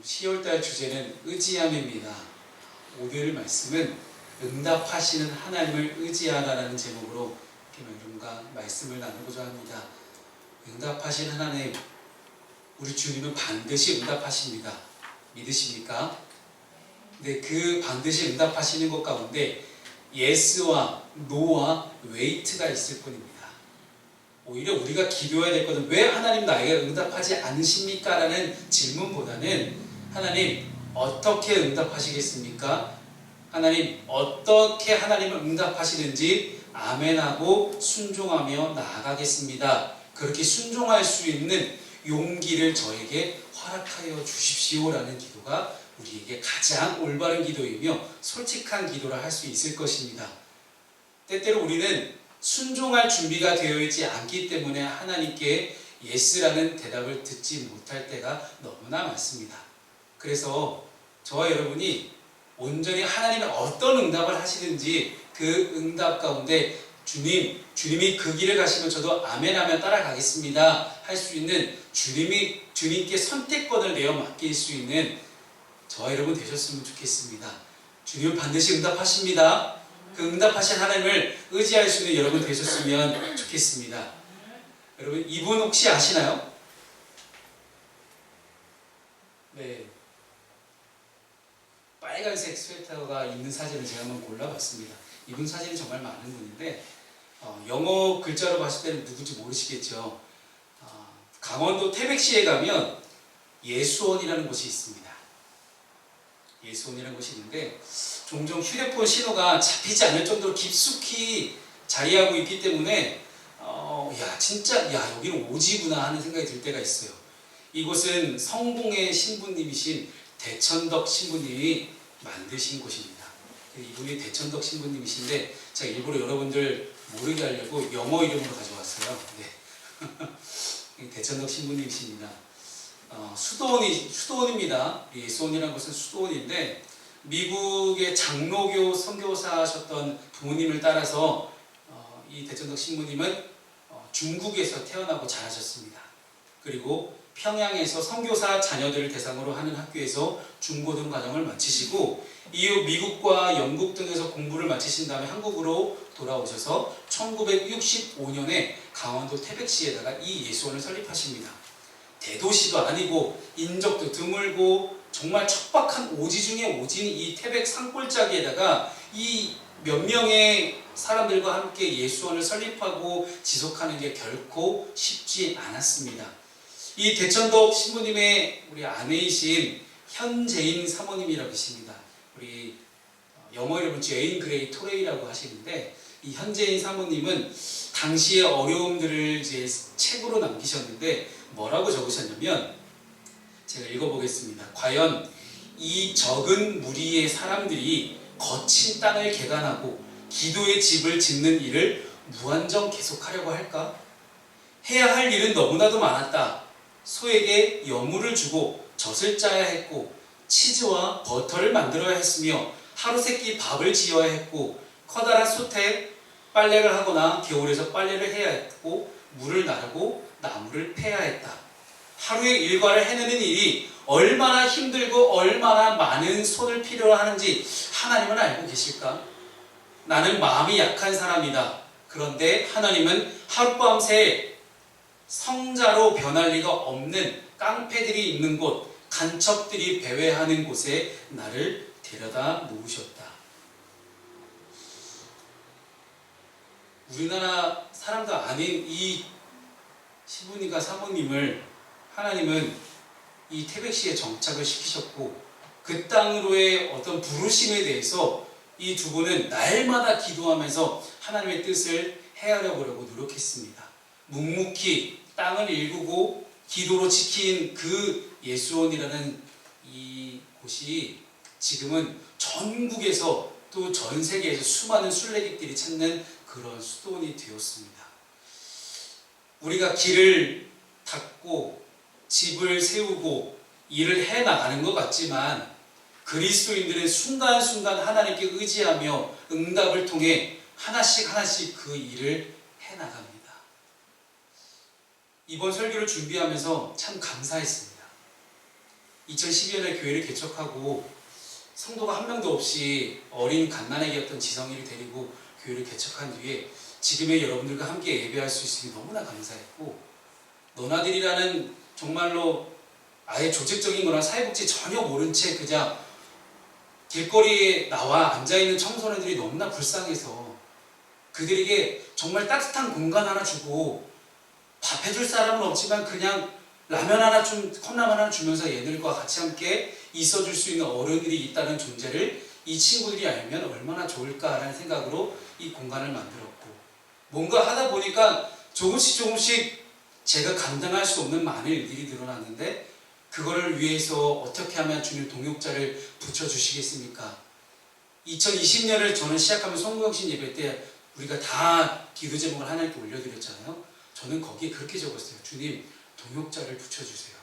10월달 주제는 의지함입니다. 오늘 말씀은 응답하시는 하나님을 의지하라는 제목으로 여러분과 말씀을 나누고자 합니다. 응답하신 하나님, 우리 주님은 반드시 응답하십니다. 믿으십니까? 네, 그 반드시 응답하시는 것 가운데 예스와 노와 웨이트가 있을 뿐입니다. 오히려 우리가 기도해야 될 것은 왜 하나님 나에게 응답하지 않으십니까? 라는 질문보다는 하나님 어떻게 응답하시겠습니까? 하나님 어떻게 하나님을 응답하시는지 아멘하고 순종하며 나아가겠습니다. 그렇게 순종할 수 있는 용기를 저에게 허락하여 주십시오라는 기도가 우리에게 가장 올바른 기도이며 솔직한 기도를 할 수 있을 것입니다. 때때로 우리는 순종할 준비가 되어 있지 않기 때문에 하나님께 예스라는 대답을 듣지 못할 때가 너무나 많습니다. 그래서 저와 여러분이 온전히 하나님의 어떤 응답을 하시는지 그 응답 가운데 주님이 그 길을 가시면 저도 아멘하며 따라가겠습니다 할 수 있는 주님께 선택권을 내어 맡길 수 있는 저와 여러분 되셨으면 좋겠습니다. 주님은 반드시 응답하십니다. 그 응답하신 하나님을 의지할 수 있는 여러분 되셨으면 좋겠습니다. 여러분 이분 혹시 아시나요? 네, 빨간색 스웨터가 있는 사진을 제가 한번 골라봤습니다. 이분 사진이 정말 많은 분인데 영어 글자로 봤을 때는 누군지 모르시겠죠. 강원도 태백시에 가면 예수원이라는 곳이 있습니다. 예수원이라는 곳이 있는데 종종 휴대폰 신호가 잡히지 않을 정도로 깊숙이 자리하고 있기 때문에 여기는 오지구나 하는 생각이 들 때가 있어요. 이곳은 성봉의 신부님이신 대천덕 신부님이 만드신 곳입니다. 이분이 대천덕 신부님이신데 제가 일부러 여러분들 모르게 하려고 영어 이름으로 가져왔어요. 네. 대천덕 신부님이십니다. 수도원입니다. 예수원이라는 것은 수도원인데 미국의 장로교 선교사셨던 부모님을 따라서 이 대천덕 신부님은 중국에서 태어나고 자라셨습니다. 그리고 평양에서 선교사 자녀들을 대상으로 하는 학교에서 중고등 과정을 마치시고 이후 미국과 영국 등에서 공부를 마치신 다음에 한국으로 돌아오셔서 1965년에 강원도 태백시에다가 이 예수원을 설립하십니다. 대도시도 아니고 인적도 드물고 정말 척박한 오지 중에 오지인 이 태백 산골짜기에다가 이 몇 명의 사람들과 함께 예수원을 설립하고 지속하는 게 결코 쉽지 않았습니다. 이 대천덕 신부님의 우리 아내이신 현재인 사모님이라고 계십니다. 우리 영어 이름은 제인 그레이 토레이라고 하시는데 이 현재인 사모님은 당시의 어려움들을 이제 책으로 남기셨는데 뭐라고 적으셨냐면 제가 읽어보겠습니다. 과연 이 적은 무리의 사람들이 거친 땅을 개간하고 기도의 집을 짓는 일을 무한정 계속하려고 할까? 해야 할 일은 너무나도 많았다. 소에게 여물을 주고 젖을 짜야 했고 치즈와 버터를 만들어야 했으며 하루세끼 밥을 지어야 했고 커다란 솥에 빨래를 하거나 겨울에서 빨래를 해야 했고 물을 나르고 나무를 패야 했다. 하루의 일과를 해내는 일이 얼마나 힘들고 얼마나 많은 손을 필요로 하는지 하나님은 알고 계실까? 나는 마음이 약한 사람이다. 그런데 하나님은 하룻밤새 성자로 변할 리가 없는 깡패들이 있는 곳, 간첩들이 배회하는 곳에 나를 데려다 놓으셨다. 우리나라 사람도 아닌 이 신부님과 사모님을 하나님은 이 태백시에 정착을 시키셨고 그 땅으로의 어떤 부르심에 대해서 이 두 분은 날마다 기도하면서 하나님의 뜻을 헤아려보려고 노력했습니다. 묵묵히 땅을 일구고 기도로 지킨 그 예수원이라는 이 곳이 지금은 전국에서 또 전 세계에서 수많은 순례객들이 찾는 그런 수도원이 되었습니다. 우리가 길을 닦고 집을 세우고 일을 해나가는 것 같지만 그리스도인들은 순간순간 하나님께 의지하며 응답을 통해 하나씩 그 일을 해나갑니다. 이번 설교를 준비하면서 참 감사했습니다. 2012년에 교회를 개척하고 성도가 한 명도 없이 어린 갓난아기였던 지성이를 데리고 교회를 개척한 뒤에 지금의 여러분들과 함께 예배할 수 있으니 너무나 감사했고, 너나들이라는 정말로 아예 조직적인 거나 사회복지 전혀 모른 채 그냥 길거리에 나와 앉아있는 청소년들이 너무나 불쌍해서 그들에게 정말 따뜻한 공간 하나 주고, 밥 해줄 사람은 없지만 그냥 라면 하나 컵라면 하나 주면서 얘들과 같이 함께 있어줄 수 있는 어른들이 있다는 존재를 이 친구들이 알면 얼마나 좋을까라는 생각으로 이 공간을 만들었고, 뭔가 하다 보니까 조금씩 제가 감당할 수 없는 많은 일들이 늘어났는데, 그거를 위해서 어떻게 하면 주님 동역자를 붙여주시겠습니까? 2020년을 저는 시작하면 송구영신 예배 때 우리가 다 기도 제목을 하나님께 올려드렸잖아요. 저는 거기에 그렇게 적었어요. 주님, 동역자를 붙여주세요.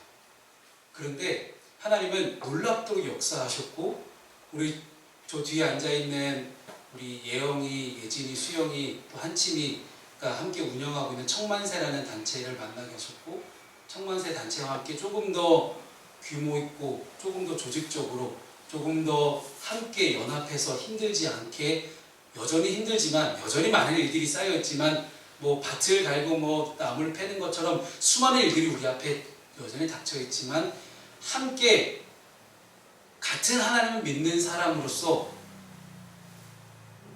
그런데 하나님은 놀랍도록 역사하셨고, 우리 저 뒤에 앉아있는 우리 예영이, 예진이, 수영이, 또 한치미가 함께 운영하고 있는 청만세라는 단체를 만나게 하셨고, 청만세 단체와 함께 조금 더 규모 있고 조금 더 조직적으로 조금 더 함께 연합해서 힘들지 않게, 여전히 힘들지만 여전히 많은 일들이 쌓여있지만 뭐 밭을 갈고 뭐 나무를 패는 것처럼 수많은 일들이 우리 앞에 여전히 닥쳐있지만 함께 같은 하나님을 믿는 사람으로서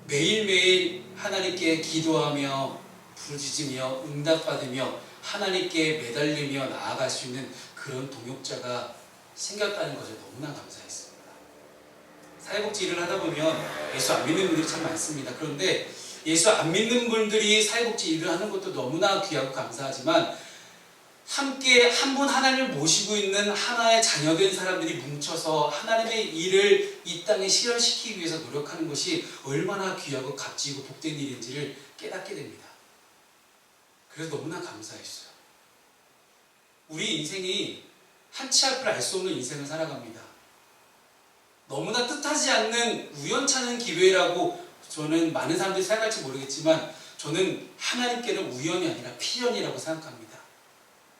매일매일 하나님께 기도하며 부르짖으며 응답받으며 하나님께 매달리며 나아갈 수 있는 그런 동역자가 생겼다는 것에 너무나 감사했습니다. 사회복지 일을 하다 보면 예수 안 믿는 분들이 참 많습니다. 그런데 예수 안 믿는 분들이 사회복지 일을 하는 것도 너무나 귀하고 감사하지만, 함께 한 분 하나님을 모시고 있는 하나의 자녀된 사람들이 뭉쳐서 하나님의 일을 이 땅에 실현시키기 위해서 노력하는 것이 얼마나 귀하고 값지고 복된 일인지를 깨닫게 됩니다. 그래서 너무나 감사했어요. 우리 인생이 한치 앞을 알 수 없는 인생을 살아갑니다. 너무나 뜻하지 않는 우연찮은 기회라고 저는 많은 사람들이 생각할지 모르겠지만, 저는 하나님께는 우연이 아니라 필연이라고 생각합니다.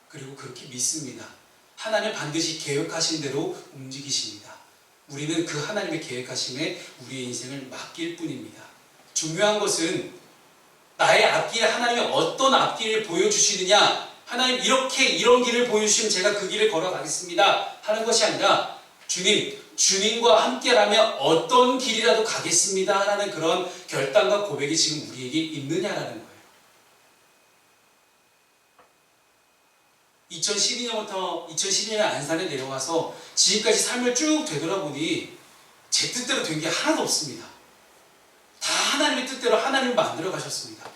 그리고 그렇게 믿습니다. 하나님 반드시 계획하신 대로 움직이십니다. 우리는 그 하나님의 계획하심에 우리의 인생을 맡길 뿐입니다. 중요한 것은 나의 앞길에 하나님이 어떤 앞길을 보여주시느냐, 하나님 이렇게 이런 길을 보여주시면 제가 그 길을 걸어가겠습니다 하는 것이 아니라, 주님과 함께라면 어떤 길이라도 가겠습니다 라는 그런 결단과 고백이 지금 우리에게 있느냐라는 거예요. 2012년부터 2012년에 안산에 내려와서 지금까지 삶을 쭉 되돌아보니 제 뜻대로 된 게 하나도 없습니다. 다 하나님의 뜻대로 하나님을 만들어 가셨습니다.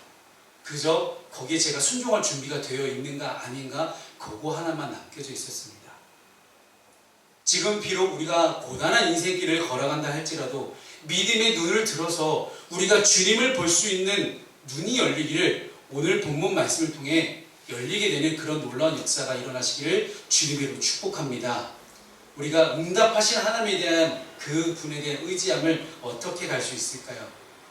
그저 거기에 제가 순종할 준비가 되어 있는가 아닌가, 그거 하나만 남겨져 있었습니다. 지금 비록 우리가 고단한 인생길을 걸어간다 할지라도 믿음의 눈을 들어서 우리가 주님을 볼 수 있는 눈이 열리기를 오늘 본문 말씀을 통해 열리게 되는 그런 놀라운 역사가 일어나시기를 주님으로 축복합니다. 우리가 응답하신 하나님에 대한 그 분에 대한 의지함을 어떻게 갈 수 있을까요?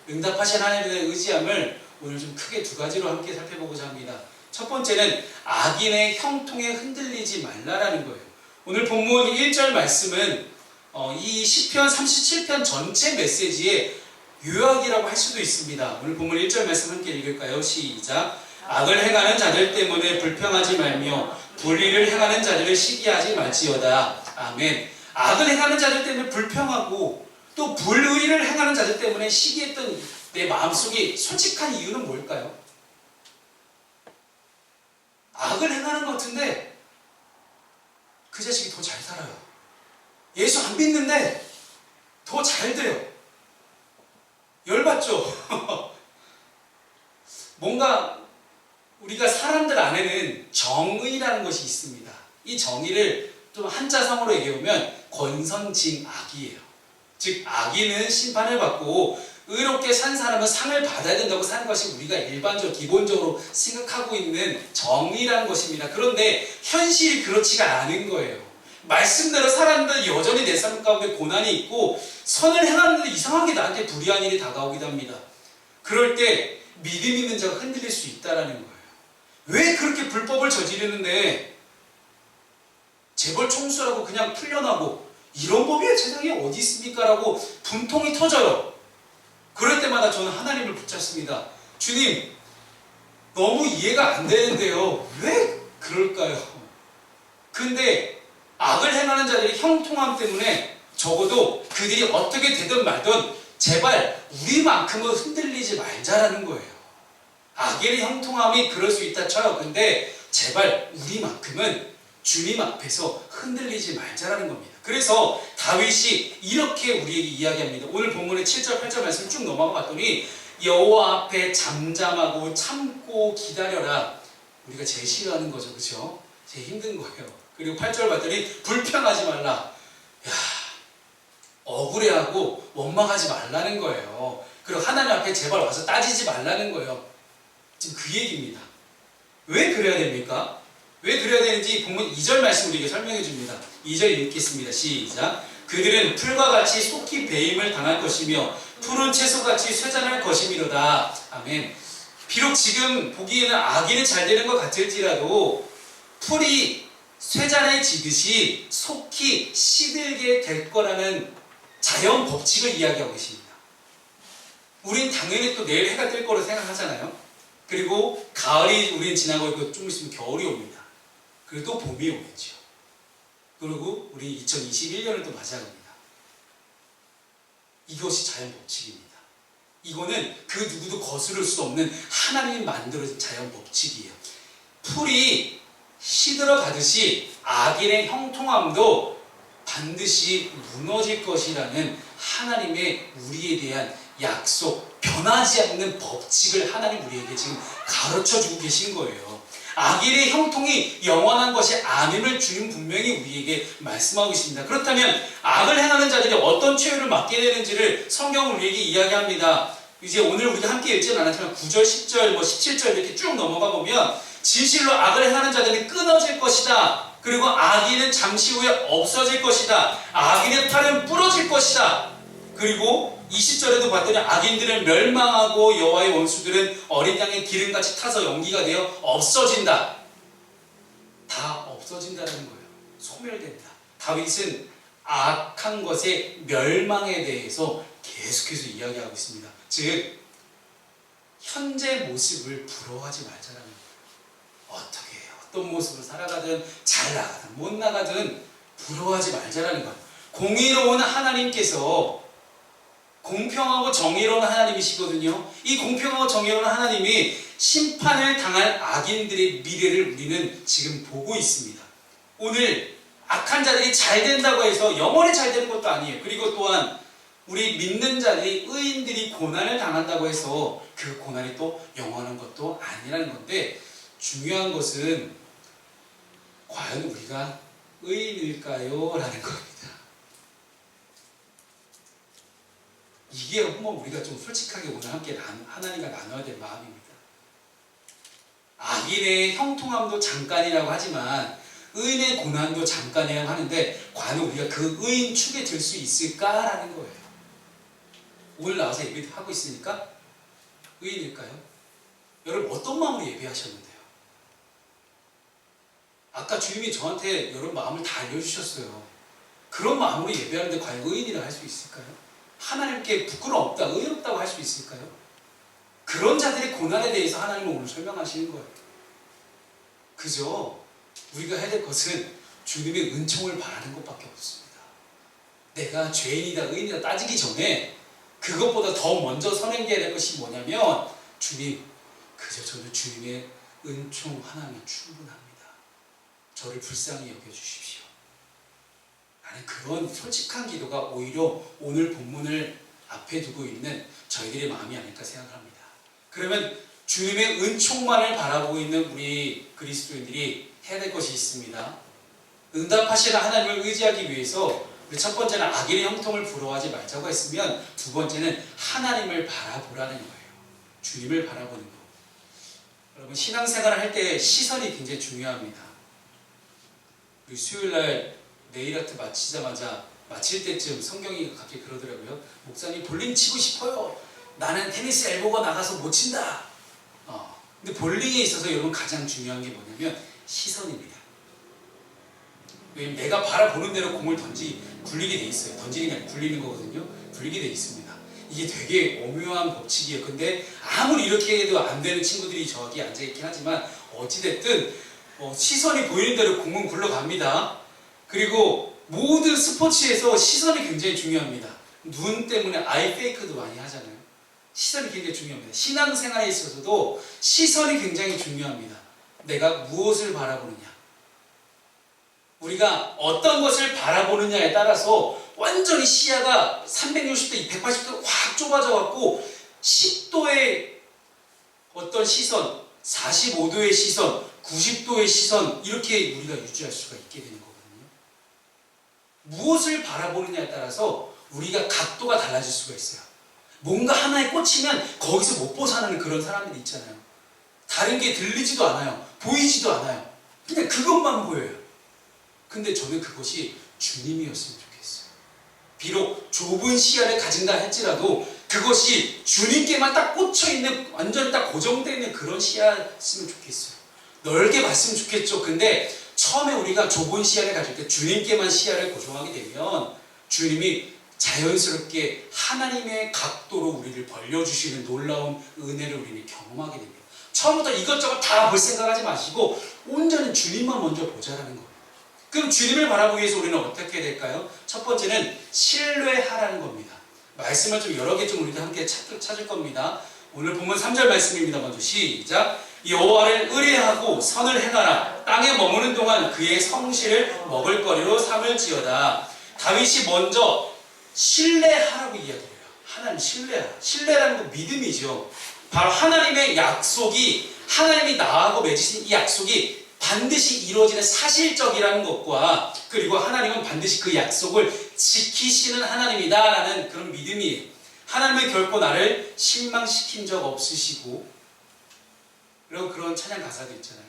응답하신 하나님에 대한 의지함을 오늘 좀 크게 두 가지로 함께 살펴보고자 합니다. 첫 번째는 악인의 형통에 흔들리지 말라라는 거예요. 오늘 본문 1절 말씀은 이 시편 37편 전체 메시지의 요약이라고 할 수도 있습니다. 오늘 본문 1절 말씀 함께 읽을까요? 시작. 악을 행하는 자들 때문에 불평하지 말며 불의를 행하는 자들을 시기하지 말지어다. 아멘. 악을 행하는 자들 때문에 불평하고 또 불의를 행하는 자들 때문에 시기했던 내 마음속에 솔직한 이유는 뭘까요? 악을 행하는 것 같은데 그 자식이 더 잘 살아요. 예수 안 믿는데 더 잘 돼요. 열받죠? 뭔가 우리가 사람들 안에는 정의라는 것이 있습니다. 이 정의를 좀 한자성어로 얘기해보면 권선징악이에요. 즉 악인은 심판을 받고 의롭게 산 사람은 상을 받아야 된다고 사는 것이 우리가 일반적으로 기본적으로 생각하고 있는 정의라는 것입니다. 그런데 현실이 그렇지가 않은 거예요. 말씀대로 사람들 여전히 내 삶 가운데 고난이 있고 선을 행하는데 이상하게 나한테 불의한 일이 다가오기도 합니다. 그럴 때 믿음 있는 자가 흔들릴 수 있다는 거예요. 왜 그렇게 불법을 저지르는데 재벌 총수라고 그냥 풀려나고 이런 법이 세상에 어디 있습니까? 라고 분통이 터져요. 그럴 때마다 저는 하나님을 붙잡습니다. 주님, 너무 이해가 안 되는데요. 왜 그럴까요? 근데 악을 행하는 자들의 형통함 때문에 적어도 그들이 어떻게 되든 말든 제발 우리만큼은 흔들리지 말자라는 거예요. 악의 형통함이 그럴 수 있다 쳐요. 근데 제발 우리만큼은 주님 앞에서 흔들리지 말자라는 겁니다. 그래서 다윗이 이렇게 우리에게 이야기합니다. 오늘 본문의 7절 8절 말씀 쭉 넘어가 봤더니 여호와 앞에 잠잠하고 참고 기다려라. 우리가 제일 싫어하는 거죠. 그렇죠? 제일 힘든 거예요. 그리고 8절 봤더니 불평하지 말라. 야, 억울해하고 원망하지 말라는 거예요. 그리고 하나님 앞에 제발 와서 따지지 말라는 거예요. 지금 그 얘기입니다. 왜 그래야 됩니까? 왜 그래야 되는지 본문 2절 말씀 우리에게 설명해 줍니다. 2절 읽겠습니다. 시작. 그들은 풀과 같이 속히 배임을 당할 것이며 푸른 채소같이 쇠잔할 것이미로다. 아멘. 비록 지금 보기에는 악인은 잘 되는 것 같을지라도 풀이 쇠잔에 지듯이 속히 시들게 될 거라는 자연 법칙을 이야기하고 계십니다. 우린 당연히 또 내일 해가 뜰 거로 생각하잖아요. 그리고 가을이 우린 지나고 있고 좀 있으면 겨울이 옵니다. 그리고 또 봄이 오겠죠. 그리고 우리 2021년을 또 맞이합니다. 이것이 자연 법칙입니다. 이거는 그 누구도 거스를 수 없는 하나님이 만들어진 자연 법칙이에요. 풀이 시들어 가듯이 악인의 형통함도 반드시 무너질 것이라는 하나님의 우리에 대한 약속, 변하지 않는 법칙을 하나님 우리에게 지금 가르쳐주고 계신 거예요. 악인의 형통이 영원한 것이 아님을 주님 분명히 우리에게 말씀하고 있습니다. 그렇다면 악을 행하는 자들이 어떤 최후를 맞게 되는지를 성경은 우리에게 이야기합니다. 이제 오늘 우리가 함께 읽지는 않았지만 9절, 10절, 17절 이렇게 쭉 넘어가 보면 진실로 악을 행하는 자들이 끊어질 것이다. 그리고 악인은 잠시 후에 없어질 것이다. 악인의 팔은 부러질 것이다. 그리고 20절에도 봤더니 악인들은 멸망하고 여호와의 원수들은 어린 양의 기름같이 타서 연기가 되어 없어진다. 다 없어진다는 거예요. 소멸된다. 다윗은 악한 것의 멸망에 대해서 계속해서 이야기하고 있습니다. 즉 현재 모습을 부러워하지 말자라는 거예요. 어떻게 어떤 모습으로 살아가든 잘 나가든 못 나가든 부러워하지 말자라는 거예요. 공의로운 하나님께서 공평하고 정의로운 하나님이시거든요. 이 공평하고 정의로운 하나님이 심판을 당할 악인들의 미래를 우리는 지금 보고 있습니다. 오늘 악한 자들이 잘 된다고 해서 영원히 잘 되는 것도 아니에요. 그리고 또한 우리 믿는 자들이 의인들이 고난을 당한다고 해서 그 고난이 또 영원한 것도 아니라는 건데 중요한 것은 과연 우리가 의인일까요? 라는 겁니다. 이게 우리가 좀 솔직하게 오늘 함께 하나님과 나눠야 될 마음입니다. 악인의 형통함도 잠깐이라고 하지만 의인의 고난도 잠깐이라고 하는데 과연 우리가 그 의인 축에 들 수 있을까라는 거예요. 오늘 나와서 예배하고 있으니까 의인일까요? 여러분 어떤 마음으로 예배하셨는데요? 아까 주님이 저한테 여러분 마음을 다 알려주셨어요. 그런 마음으로 예배하는데 과연 의인이라 할 수 있을까요? 하나님께 부끄럽다, 의롭다고 할 수 있을까요? 그런 자들의 고난에 대해서 하나님은 오늘 설명하시는 거예요. 그죠? 우리가 해야 될 것은 주님의 은총을 바라는 것밖에 없습니다. 내가 죄인이다, 의인이다 따지기 전에 그것보다 더 먼저 선행해야 될 것이 뭐냐면 주님, 그저 저는 주님의 은총 하나면 충분합니다. 저를 불쌍히 여겨주십시오. 나는 그런 솔직한 기도가 오히려 오늘 본문을 앞에 두고 있는 저희들의 마음이 아닐까 생각합니다. 그러면 주님의 은총만을 바라보고 있는 우리 그리스도인들이 해야 될 것이 있습니다. 응답하시는 하나님을 의지하기 위해서 우리 첫 번째는 악인의 형통을 부러워하지 말자고 했으면 두 번째는 하나님을 바라보라는 거예요. 주님을 바라보는 거. 여러분 신앙생활을 할 때 시선이 굉장히 중요합니다. 우리 수요일날 네일아트 마칠 때쯤 성경이 갑자기 그러더라고요. 목사님 볼링 치고 싶어요. 나는 테니스 엘보가 나가서 못 친다. 근데 볼링에 있어서 여러분 가장 중요한 게 뭐냐면 시선입니다. 왜냐면 내가 바라보는 대로 공을 굴리게 돼 있어요. 던지는 게 아니라 굴리는 거거든요. 굴리게 돼 있습니다. 이게 되게 오묘한 법칙이에요. 근데 아무리 이렇게 해도 안 되는 친구들이 저기 앉아있긴 하지만 어찌됐든 시선이 보이는 대로 공은 굴러갑니다. 그리고 모든 스포츠에서 시선이 굉장히 중요합니다. 눈 때문에 아이 페이크도 많이 하잖아요. 시선이 굉장히 중요합니다. 신앙생활에 있어서도 시선이 굉장히 중요합니다. 내가 무엇을 바라보느냐, 우리가 어떤 것을 바라보느냐에 따라서 완전히 시야가 360도, 180도 확 좁아져 갖고 10도의 어떤 시선, 45도의 시선, 90도의 시선 이렇게 우리가 유지할 수가 있게 되는 거거든요. 무엇을 바라보느냐에 따라서 우리가 각도가 달라질 수가 있어요. 뭔가 하나에 꽂히면 거기서 못 벗어나는 그런 사람들이 있잖아요. 다른 게 들리지도 않아요. 보이지도 않아요. 그냥 그것만 보여요. 근데 저는 그것이 주님이었으면 좋겠어요. 비록 좁은 시야를 가진다 할지라도 그것이 주님께만 딱 꽂혀있는, 완전 딱 고정되어 있는 그런 시야였으면 좋겠어요. 넓게 봤으면 좋겠죠. 근데 처음에 우리가 좁은 시야를 가질 때 주님께만 시야를 고정하게 되면 주님이 자연스럽게 하나님의 각도로 우리를 벌려주시는 놀라운 은혜를 우리는 경험하게 됩니다. 처음부터 이것저것 다 볼 생각하지 마시고 온전히 주님만 먼저 보자라는 거예요. 그럼 주님을 바라보기 위해서 우리는 어떻게 해야 될까요? 첫 번째는 신뢰하라는 겁니다. 말씀을 좀 여러 개 좀 우리가 함께 찾을 겁니다. 오늘 본문 3절 말씀입니다. 먼저 시작. 여호와를 의뢰하고 선을 행하라. 땅에 머무는 동안 그의 성실을 먹을거리로 삼을지어다. 다윗이 먼저 신뢰하라고 이야기해요. 하나님 신뢰하라. 신뢰라는 건 믿음이죠. 바로 하나님의 약속이, 하나님이 나하고 맺으신 이 약속이 반드시 이루어지는 사실적이라는 것과, 그리고 하나님은 반드시 그 약속을 지키시는 하나님이다라는 그런 믿음이에요. 하나님은 결코 나를 실망시킨 적 없으시고, 이런 그런 찬양 가사도 있잖아요.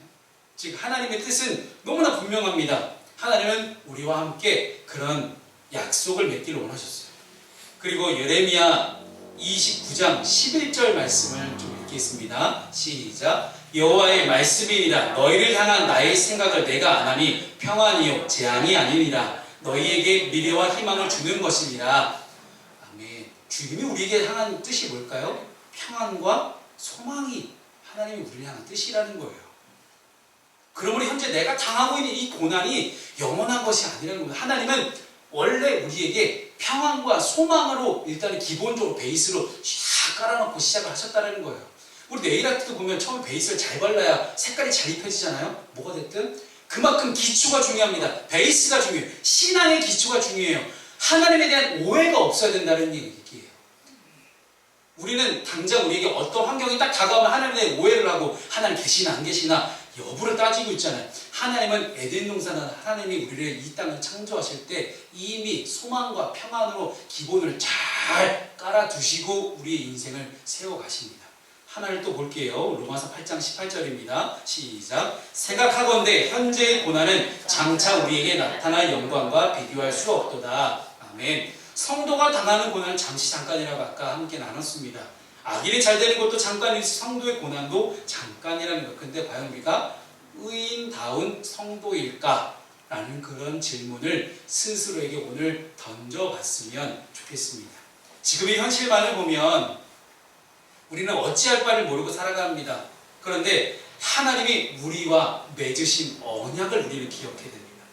즉 하나님의 뜻은 너무나 분명합니다. 하나님은 우리와 함께 그런 약속을 맺기를 원하셨어요. 그리고 예레미야 29장 11절 말씀을 좀 읽겠습니다. 시작. 여호와의 말씀이니라. 너희를 향한 나의 생각을 내가 아나니 평안이요 재앙이 아니니라. 너희에게 미래와 희망을 주는 것이니라. 아멘. 주님이 우리에게 향한 뜻이 뭘까요? 평안과 소망이 하나님이 우리를 향한 뜻이라는 거예요. 그러므로 현재 내가 당하고 있는 이 고난이 영원한 것이 아니라는 겁니다. 하나님은 원래 우리에게 평안과 소망으로 일단 기본적으로 베이스로 쫙 깔아놓고 시작을 하셨다는 거예요. 우리 네일 아트도 보면 처음에 베이스를 잘 발라야 색깔이 잘 입혀지잖아요. 뭐가 됐든 그만큼 기초가 중요합니다. 베이스가 중요해요. 신앙의 기초가 중요해요. 하나님에 대한 오해가 없어야 된다는 얘기예요. 우리는 당장 우리에게 어떤 환경이 딱 다가오면 하나님에 대한 오해를 하고 하나님 계시나 안 계시나 여부를 따지고 있잖아요. 하나님은 에덴 동산은 하나님이 우리를 이 땅을 창조하실 때 이미 소망과 평안으로 기본을 잘 깔아두시고 우리의 인생을 세워가십니다. 하나를 또 볼게요. 로마서 8장 18절입니다. 시작. 생각하건대 현재의 고난은 장차 우리에게 나타날 영광과 비교할 수 없도다. 아멘. 성도가 당하는 고난은 잠깐이라고 아까 함께 나눴습니다. 악인이 잘 되는 것도 잠깐이지 성도의 고난도 잠깐이라는 것. 근데 과연 우리가 의인다운 성도일까? 라는 그런 질문을 스스로에게 오늘 던져봤으면 좋겠습니다. 지금의 현실만을 보면 우리는 어찌할 바를 모르고 살아갑니다. 그런데 하나님이 우리와 맺으신 언약을 우리는 기억해야 됩니다.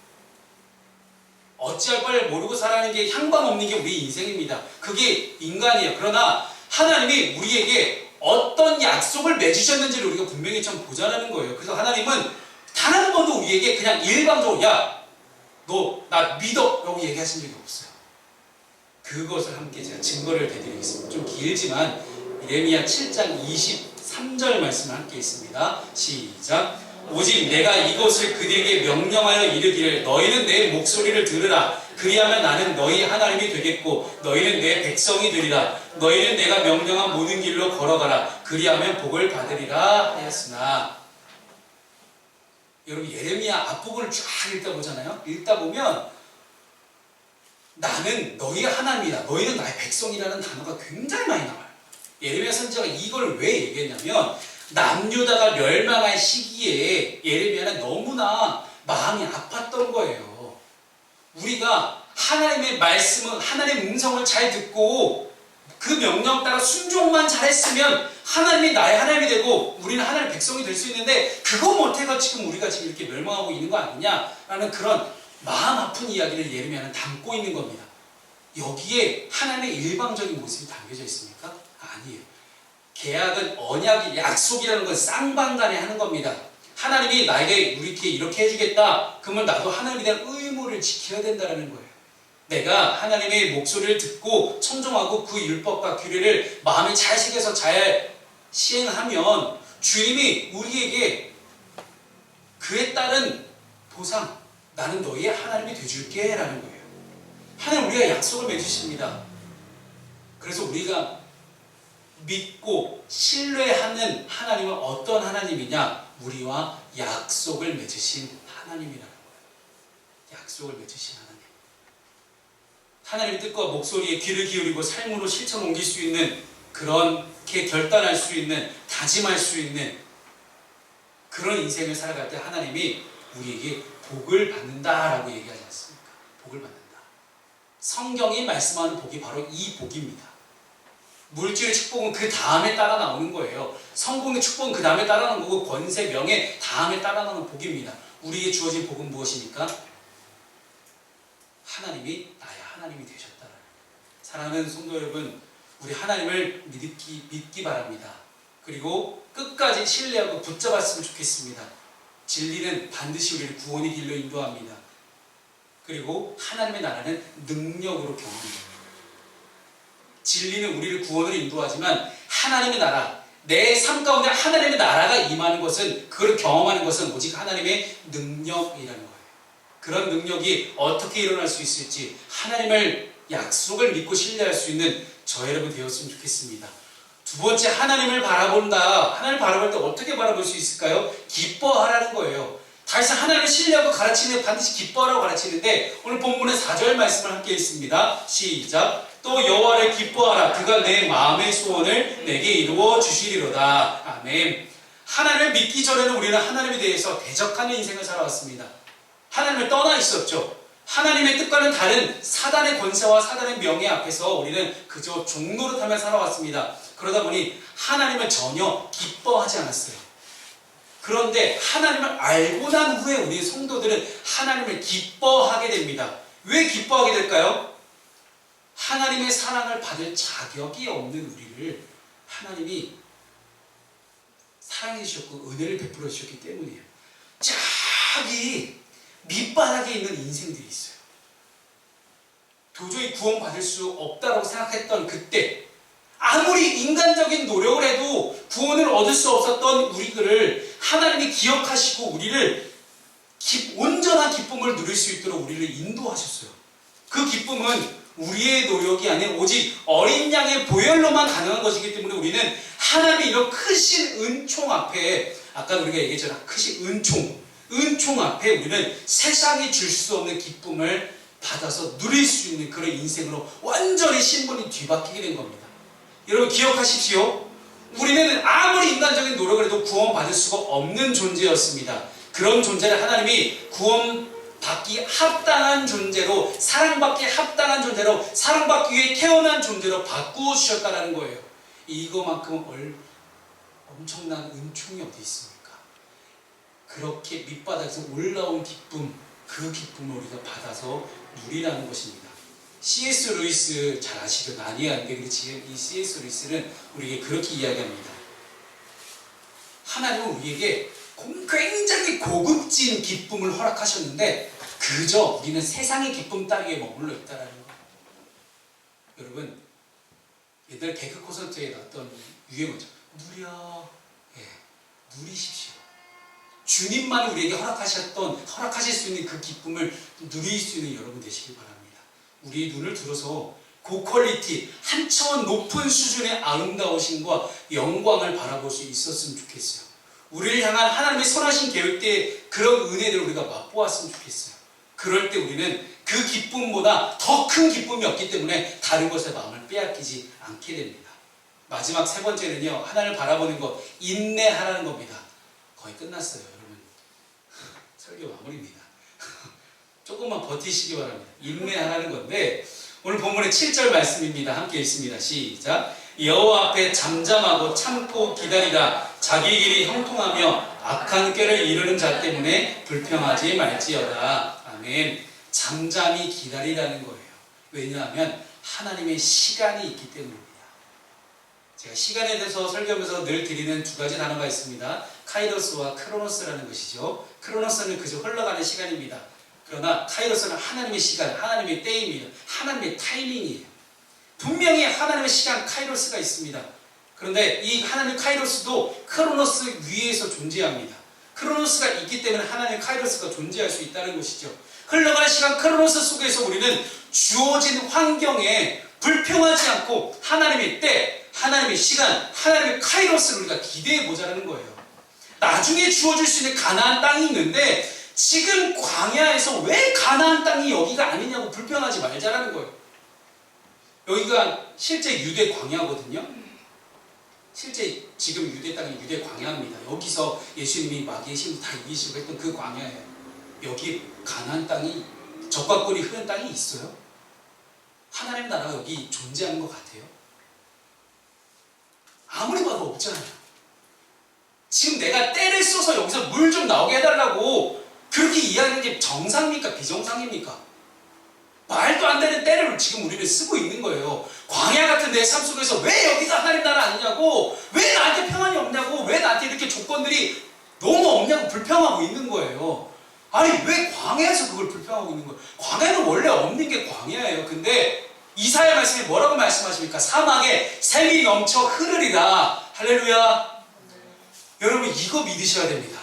어찌할 바를 모르고 살아가는 게 향방 없는 게 우리 인생입니다. 그게 인간이에요. 그러나 하나님이 우리에게 어떤 약속을 맺으셨는지를 우리가 분명히 좀 보자라는 거예요. 그래서 하나님은 단 한 번도 우리에게 그냥 일방적으로 야, 너 나 믿어 라고 얘기하신 적이 없어요. 그것을 함께 제가 증거를 대드리겠습니다. 좀 길지만 예레미야 7장 23절 말씀을 함께 있습니다. 시작. 오직 내가 이것을 그들에게 명령하여 이르기를 너희는 내 목소리를 들으라. 그리하면 나는 너희 하나님이 되겠고 너희는 내 백성이 되리라. 너희는 내가 명령한 모든 길로 걸어가라. 그리하면 복을 받으리라 하였으나. 여러분 예레미야 앞부분을 쫙 읽다 보잖아요. 읽다 보면 나는 너희 하나님이다. 너희는 나의 백성이라는 단어가 굉장히 많이 나와요. 예레미야 선지자가 이걸 왜 얘기했냐면 남유다가 멸망할 시기에 예레미야는 너무나 마음이 아팠던 거예요. 우리가 하나님의 말씀을, 하나님의 음성을 잘 듣고 그 명령 따라 순종만 잘했으면 하나님이 나의 하나님이 되고 우리는 하나님의 백성이 될 수 있는데 그거 못해가 지금 우리가 지금 이렇게 멸망하고 있는 거 아니냐라는 그런 마음 아픈 이야기를 예레미야는 담고 있는 겁니다. 여기에 하나님의 일방적인 모습이 담겨져 있습니까? 아니에요. 계약은 언약이, 약속이라는 건 쌍방간에 하는 겁니다. 하나님이 나에게 이렇게 해주겠다. 그러면 나도 하나님에 대한 의무를 지켜야 된다는 거예요. 내가 하나님의 목소리를 듣고 청종하고 그 율법과 규례를 마음에 잘 새겨서 잘 시행하면 주님이 우리에게 그에 따른 보상, 나는 너희의 하나님이 되줄게 라는 거예요. 하나님 우리가 약속을 맺으십니다. 그래서 우리가 믿고 신뢰하는 하나님은 어떤 하나님이냐? 우리와 약속을 맺으신 하나님이라는 거예요. 약속을 맺으신 하나님. 하나님의 뜻과 목소리에 귀를 기울이고 삶으로 실천 옮길 수 있는, 그렇게 결단할 수 있는, 다짐할 수 있는 그런 인생을 살아갈 때 하나님이 우리에게 복을 받는다라고 얘기하지 않습니까? 복을 받는다. 성경이 말씀하는 복이 바로 이 복입니다. 물질의 축복은 그 다음에 따라 나오는 거예요. 성공의 축복은 그 다음에 따라 나오는 거고, 권세, 명예 다음에 따라 나오는 복입니다. 우리에게 주어진 복은 무엇입니까? 하나님이 나의 하나님이 되셨다는. 사랑하는 성도 여러분, 우리 하나님을 믿기 바랍니다. 그리고 끝까지 신뢰하고 붙잡았으면 좋겠습니다. 진리는 반드시 우리를 구원의 길로 인도합니다. 그리고 하나님의 나라는 능력으로 경험합니다. 진리는 우리를 구원으로 인도하지만 하나님의 나라, 내 삶 가운데 하나님의 나라가 임하는 것은, 그걸 경험하는 것은 오직 하나님의 능력이라는 거예요. 그런 능력이 어떻게 일어날 수 있을지 하나님을, 약속을 믿고 신뢰할 수 있는 저 여러분 되었으면 좋겠습니다. 두 번째, 하나님을 바라본다. 하나님을 바라볼 때 어떻게 바라볼 수 있을까요? 기뻐하라는 거예요. 다시 하나님을 신뢰하고 가르치는, 반드시 기뻐하라고 가르치는데, 오늘 본문의 4절 말씀을 함께 읽습니다. 시작. 또 여호와를 기뻐하라. 그가 내 마음의 소원을 내게 이루어 주시리로다. 아멘. 하나님을 믿기 전에는 우리는 하나님에 대해서 대적하는 인생을 살아왔습니다. 하나님을 떠나 있었죠. 하나님의 뜻과는 다른 사단의 권세와 사단의 명예 앞에서 우리는 그저 종노릇하며 살아왔습니다. 그러다 보니 하나님을 전혀 기뻐하지 않았어요. 그런데 하나님을 알고 난 후에 우리 성도들은 하나님을 기뻐하게 됩니다. 왜 기뻐하게 될까요? 하나님의 사랑을 받을 자격이 없는 우리를 하나님이 사랑해 주셨고 은혜를 베풀어 주셨기 때문이에요. 저기 밑바닥에 있는 인생들이 있어요. 도저히 구원받을 수 없다고 생각했던 그때, 아무리 인간적인 노력을 해도 구원을 얻을 수 없었던 우리들을 하나님이 기억하시고 우리를 온전한 기쁨을 누릴 수 있도록 우리를 인도하셨어요. 그 기쁨은 우리의 노력이 아닌 오직 어린 양의 보혈로만 가능한 것이기 때문에 우리는 하나님의 이런 크신 은총 앞에, 아까 우리가 얘기했잖아, 크신 은총 앞에 우리는 세상이 줄 수 없는 기쁨을 받아서 누릴 수 있는 그런 인생으로 완전히 신분이 뒤바뀌게 된 겁니다. 여러분 기억하십시오. 우리는 아무리 인간적인 노력을 해도 구원받을 수가 없는 존재였습니다. 그런 존재를 하나님이 구원받기 합당한 존재로, 사랑받기 합당한 존재로, 사랑받기 위해 태어난 존재로 바꾸어 주셨다는 거예요. 이거만큼 엄청난 은총이 어디 있습니까? 그렇게 밑바닥에서 올라온 기쁨, 그 기쁨을 우리가 받아서 누리라는 것입니다. C.S. 루이스 잘 아시죠? 나니아인데, 그렇지? 이 C.S. 루이스는 우리에게 그렇게 이야기합니다. 하나님은 우리에게 굉장히 고급진 기쁨을 허락하셨는데 그저 우리는 세상의 기쁨 따위에 머물러 있다는 거예요. 여러분, 옛날 개그 콘서트에 나왔던 유행어죠. 누리십시오. 주님만 우리에게 허락하실 수 있는 그 기쁨을 누릴 수 있는 여러분 되시길 바랍니다. 우리의 눈을 들어서 고퀄리티, 한 차원 높은 수준의 아름다우심과 영광을 바라볼 수 있었으면 좋겠어요. 우리를 향한 하나님의 선하신 계획대의 그런 은혜들을 우리가 맛보았으면 좋겠어요. 그럴 때 우리는 그 기쁨보다 더 큰 기쁨이 없기 때문에 다른 것에 마음을 빼앗기지 않게 됩니다. 마지막 세 번째는요, 하나님을 바라보는 것, 인내하라는 겁니다. 거의 끝났어요, 여러분. 설교 마무리입니다. 조금만 버티시기 바랍니다. 인내하라는 건데 오늘 본문의 7절 말씀입니다. 함께 읽습니다. 시작. 여호와 앞에 잠잠하고 참고 기다리라. 자기 길이 형통하며 악한 꾀를 이루는 자 때문에 불평하지 말지어다. 아멘. 잠잠히 기다리라는 거예요. 왜냐하면 하나님의 시간이 있기 때문입니다. 제가 시간에 대해서 설교하면서 늘 드리는 두 가지 단어가 있습니다. 카이로스와 크로노스라는 것이죠. 크로노스는 그저 흘러가는 시간입니다. 그러나 카이로스는 하나님의 시간, 하나님의 때입니다. 하나님의 타이밍이에요. 분명히 하나님의 시간 카이로스가 있습니다. 그런데 이 하나님 카이로스도 크로노스 위에서 존재합니다. 크로노스가 있기 때문에 하나님 카이로스가 존재할 수 있다는 것이죠. 흘러가는 시간 크로노스 속에서 우리는 주어진 환경에 불평하지 않고 하나님의 때, 하나님의 시간, 하나님의 카이로스를 우리가 기대해 보자는 거예요. 나중에 주어질 수 있는 가나안 땅이 있는데 지금 광야에서 왜 가나안 땅이 여기가 아니냐고 불평하지 말자라는 거예요. 여기가 실제 유대 광야거든요. 실제 지금 유대 땅이 유대 광야입니다. 여기서 예수님이 마귀의 힘을 다 이기시고 했던 그 광야예요. 여기 가나안 땅이 적과 꿀이 흐른 땅이 있어요? 하나님 나라가 여기 존재하는 것 같아요? 아무리 봐도 없잖아요. 지금 내가 때를 써서 여기서 물 좀 나오게 해달라고 그렇게 이야기하는 게 정상입니까? 비정상입니까? 말도 안 되는 때를 지금 우리는 쓰고 있는 거예요. 광야 같은 내 삶 속에서 왜 여기가 하나님 나라 아니냐고, 왜 나한테 평안이 없냐고, 왜 나한테 이렇게 조건들이 너무 없냐고 불평하고 있는 거예요. 아니 왜 광야에서 그걸 불평하고 있는 거예요? 광야는 원래 없는 게 광야예요. 근데 이사야 말씀이 뭐라고 말씀하십니까? 사막에 샘이 넘쳐 흐르리라. 할렐루야. 여러분 이거 믿으셔야 됩니다.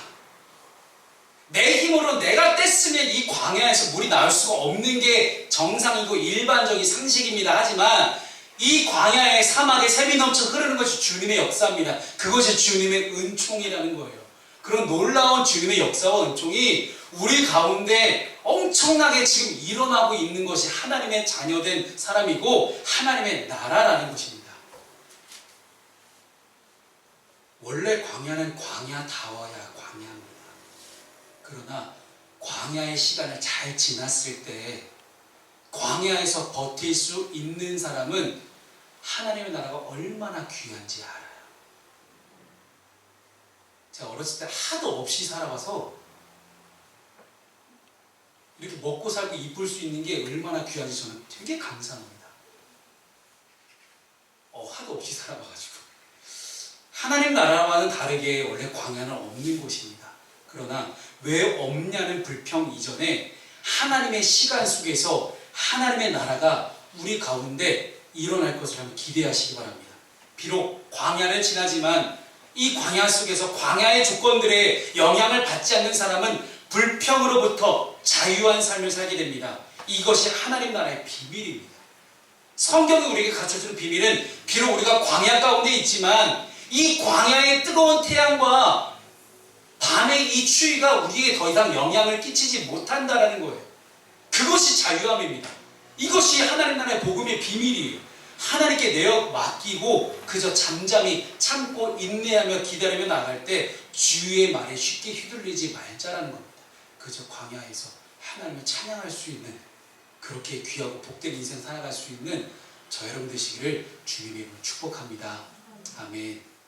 내 힘으로 내가 뗐으면 이 광야에서 물이 나올 수가 없는 게 정상이고 일반적인 상식입니다. 하지만 이 광야의 사막에 샘이 넘쳐 흐르는 것이 주님의 역사입니다. 그것이 주님의 은총이라는 거예요. 그런 놀라운 주님의 역사와 은총이 우리 가운데 엄청나게 지금 일어나고 있는 것이 하나님의 자녀된 사람이고 하나님의 나라라는 것입니다. 원래 광야는 광야다워야 광야입니다. 그러나 광야의 시간을 잘 지났을 때 광야에서 버틸 수 있는 사람은 하나님의 나라가 얼마나 귀한지 알아요. 제가 어렸을 때 하도 없이 살아와서 이렇게 먹고 살고 이쁠 수 있는 게 얼마나 귀한지 저는 되게 감사합니다. 하도 없이 살아와가지고. 하나님 나라와는 다르게 원래 광야는 없는 곳입니다. 그러나 왜 없냐는 불평 이전에 하나님의 시간 속에서 하나님의 나라가 우리 가운데 일어날 것을 한번 기대하시기 바랍니다. 비록 광야는 지나지만 이 광야 속에서 광야의 조건들에 영향을 받지 않는 사람은 불평으로부터 자유한 삶을 살게 됩니다. 이것이 하나님 나라의 비밀입니다. 성경이 우리에게 가르쳐주는 비밀은 비록 우리가 광야 가운데 있지만 이 광야의 뜨거운 태양과 밤의 이 추위가 우리에게 더 이상 영향을 끼치지 못한다는 거예요. 그것이 자유함입니다. 이것이 하나님 나라의 복음의 비밀이에요. 하나님께 내어 맡기고 그저 잠잠히 참고 인내하며 기다리며 나갈 때 주의 말에 쉽게 휘둘리지 말자라는 겁니다. 그저 광야에서 하나님을 찬양할 수 있는 그렇게 귀하고 복된 인생 살아갈 수 있는 저 여러분 되시기를 주님의 이름으로 축복합니다. 아멘.